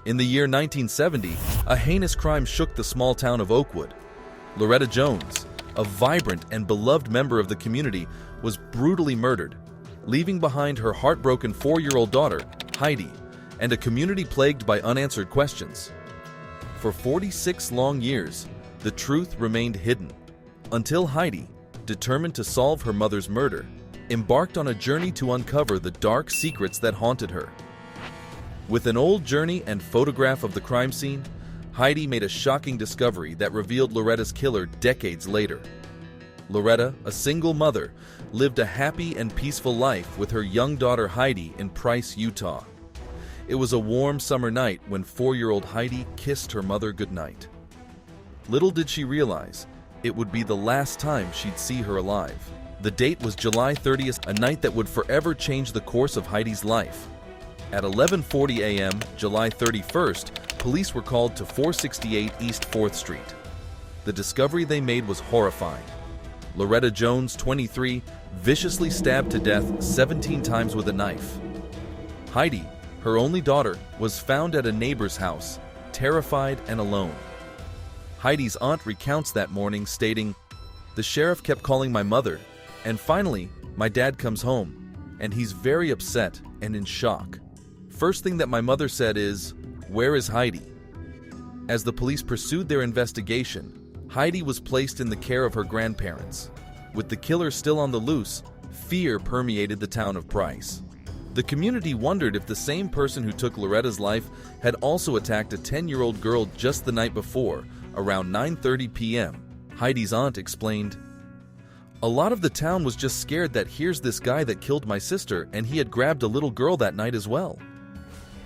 In the year 1970, a heinous crime shook the small town of Oakwood. Loretta Jones, a vibrant and beloved member of the community, was brutally murdered, leaving behind her heartbroken 4-year-old daughter, Heidi, and a community plagued by unanswered questions. For 46 long years, the truth remained hidden, until Heidi, determined to solve her mother's murder, embarked on a journey to uncover the dark secrets that haunted her. With an old journey and photograph of the crime scene, Heidi made a shocking discovery that revealed Loretta's killer decades later. Loretta, a single mother, lived a happy and peaceful life with her young daughter Heidi in Price, Utah. It was a warm summer night when 4-year-old Heidi kissed her mother goodnight. Little did she realize, it would be the last time she'd see her alive. The date was July 30th, a night that would forever change the course of Heidi's life. At 11:40 a.m., July 31st, police were called to 468 East 4th Street. The discovery they made was horrifying. Loretta Jones, 23, viciously stabbed to death 17 times with a knife. Heidi, her only daughter, was found at a neighbor's house, terrified and alone. Heidi's aunt recounts that morning, stating, "The sheriff kept calling my mother, and finally, my dad comes home, and he's very upset and in shock. First thing that my mother said is, 'Where is Heidi?' As the police pursued their investigation, Heidi was placed in the care of her grandparents. With the killer still on the loose, fear permeated the town of Price. The community wondered if the same person who took Loretta's life had also attacked a 10-year-old girl just the night before, around 9:30 p.m. Heidi's aunt explained, "A lot of the town was just scared that here's this guy that killed my sister and he had grabbed a little girl that night as well.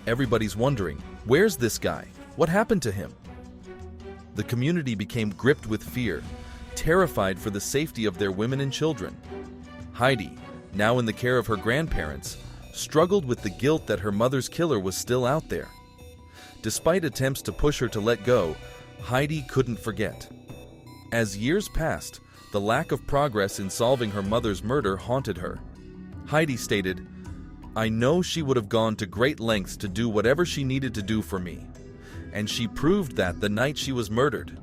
Everybody's wondering, where's this guy? What happened to him?" The community became gripped with fear, terrified for the safety of their women and children. Heidi, now in the care of her grandparents, struggled with the guilt that her mother's killer was still out there. Despite attempts to push her to let go, Heidi couldn't forget. As years passed, the lack of progress in solving her mother's murder haunted her. Heidi stated, "I know she would have gone to great lengths to do whatever she needed to do for me, and she proved that the night she was murdered.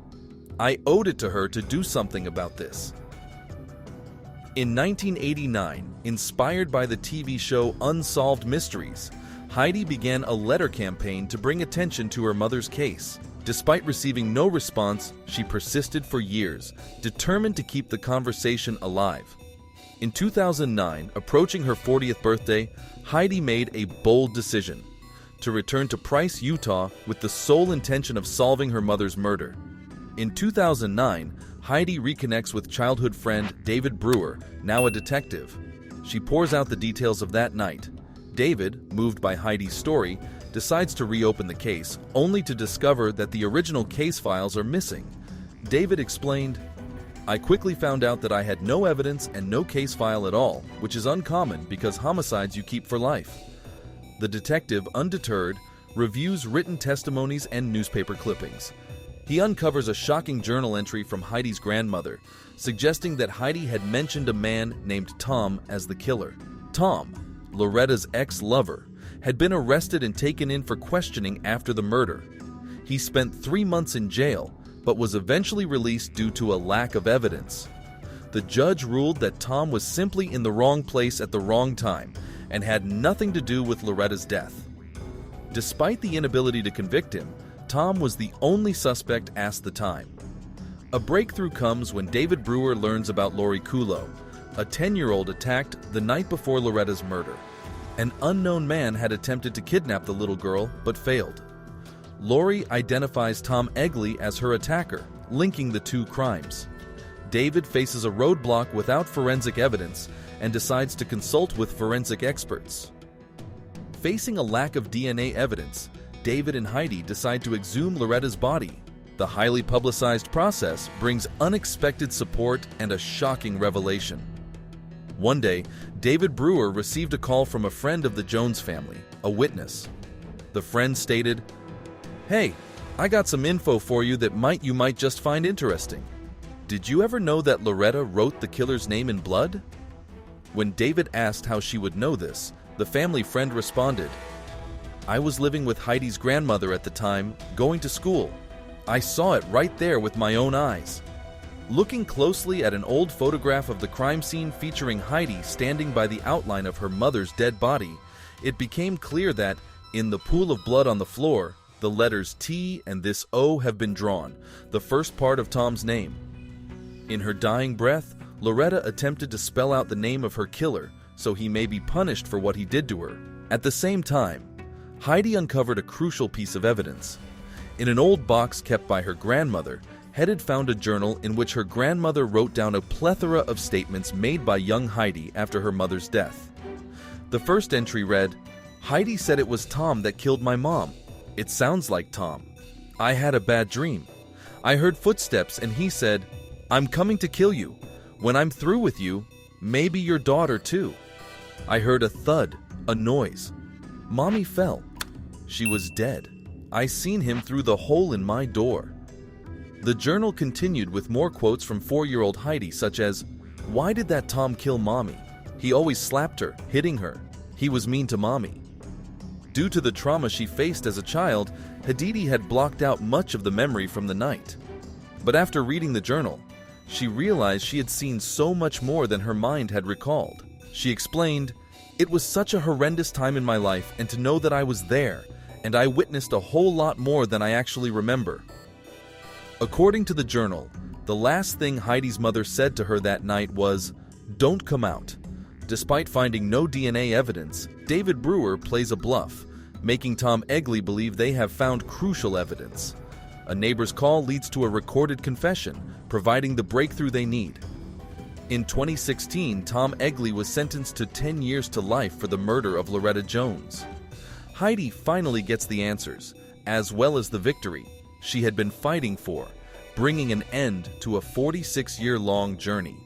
I owed it to her to do something about this." In 1989, inspired by the TV show Unsolved Mysteries, Heidi began a letter campaign to bring attention to her mother's case. Despite receiving no response, she persisted for years, determined to keep the conversation alive. In 2009, approaching her 40th birthday, Heidi made a bold decision: to return to Price, Utah, with the sole intention of solving her mother's murder. In 2009, Heidi reconnects with childhood friend David Brewer, now a detective. She pours out the details of that night. David, moved by Heidi's story, decides to reopen the case, only to discover that the original case files are missing. David explained, "I quickly found out that I had no evidence and no case file at all, which is uncommon because homicides you keep for life." The detective, undeterred, reviews written testimonies and newspaper clippings. He uncovers a shocking journal entry from Heidi's grandmother, suggesting that Heidi had mentioned a man named Tom as the killer. Tom, Loretta's ex-lover, had been arrested and taken in for questioning after the murder. He spent 3 months in jail, but was eventually released due to a lack of evidence. The judge ruled that Tom was simply in the wrong place at the wrong time and had nothing to do with Loretta's death. Despite the inability to convict him, Tom was the only suspect asked the time. A breakthrough comes when David Brewer learns about Lori Kulo, a 10-year-old attacked the night before Loretta's murder. An unknown man had attempted to kidnap the little girl, but failed. Lori identifies Tom Egley as her attacker, linking the two crimes. David faces a roadblock without forensic evidence and decides to consult with forensic experts. Facing a lack of DNA evidence, David and Heidi decide to exhume Loretta's body. The highly publicized process brings unexpected support and a shocking revelation. One day, David Brewer received a call from a friend of the Jones family, a witness. The friend stated, "Hey, I got some info for you that you might just find interesting. Did you ever know that Loretta wrote the killer's name in blood?" When David asked how she would know this, the family friend responded, I was living with Heidi's grandmother at the time, going to school. I saw it right there with my own eyes. Looking closely at an old photograph of the crime scene featuring Heidi standing by the outline of her mother's dead body, it became clear that, in the pool of blood on the floor, the letters T and this O have been drawn, the first part of Tom's name. In her dying breath, Loretta attempted to spell out the name of her killer so he may be punished for what he did to her. At the same time, Heidi uncovered a crucial piece of evidence. In an old box kept by her grandmother, Head found a journal in which her grandmother wrote down a plethora of statements made by young Heidi after her mother's death. The first entry read, "Heidi said it was Tom that killed my mom. It sounds like Tom. I had a bad dream. I heard footsteps and he said, 'I'm coming to kill you. When I'm through with you, maybe your daughter too.' I heard a thud, a noise. Mommy fell. She was dead. I seen him through the hole in my door." The journal continued with more quotes from 4-year-old Heidi, such as, "Why did that Tom kill Mommy? He always slapped her, hitting her. He was mean to Mommy." Due to the trauma she faced as a child, Heidi had blocked out much of the memory from the night. But after reading the journal, she realized she had seen so much more than her mind had recalled. She explained, "It was such a horrendous time in my life, and to know that I was there, and I witnessed a whole lot more than I actually remember." According to the journal, the last thing Heidi's mother said to her that night was, "Don't come out." Despite finding no DNA evidence, David Brewer plays a bluff, making Tom Egley believe they have found crucial evidence. A neighbor's call leads to a recorded confession, providing the breakthrough they need. In 2016, Tom Egley was sentenced to 10 years to life for the murder of Loretta Jones. Heidi finally gets the answers, as well as the victory she had been fighting for, bringing an end to a 46-year-long journey.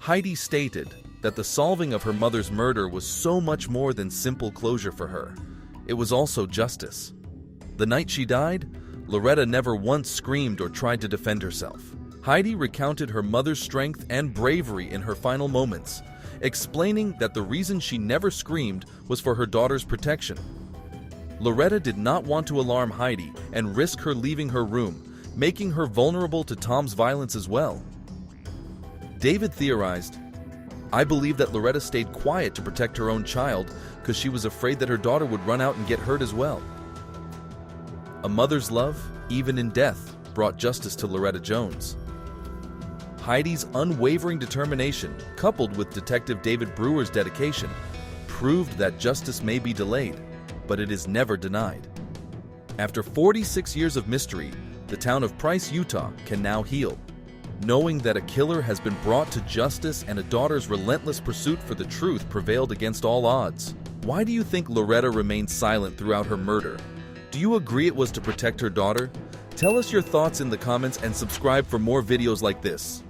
Heidi stated that the solving of her mother's murder was so much more than simple closure for her. It was also justice. The night she died, Loretta never once screamed or tried to defend herself. Heidi recounted her mother's strength and bravery in her final moments, explaining that the reason she never screamed was for her daughter's protection. Loretta did not want to alarm Heidi and risk her leaving her room, making her vulnerable to Tom's violence as well. David theorized, "I believe that Loretta stayed quiet to protect her own child because she was afraid that her daughter would run out and get hurt as well." A mother's love, even in death, brought justice to Loretta Jones. Heidi's unwavering determination, coupled with Detective David Brewer's dedication, proved that justice may be delayed, but it is never denied. After 46 years of mystery, the town of Price, Utah can now heal, knowing that a killer has been brought to justice and a daughter's relentless pursuit for the truth prevailed against all odds. Why do you think Loretta remained silent throughout her murder? Do you agree it was to protect her daughter? Tell us your thoughts in the comments and subscribe for more videos like this.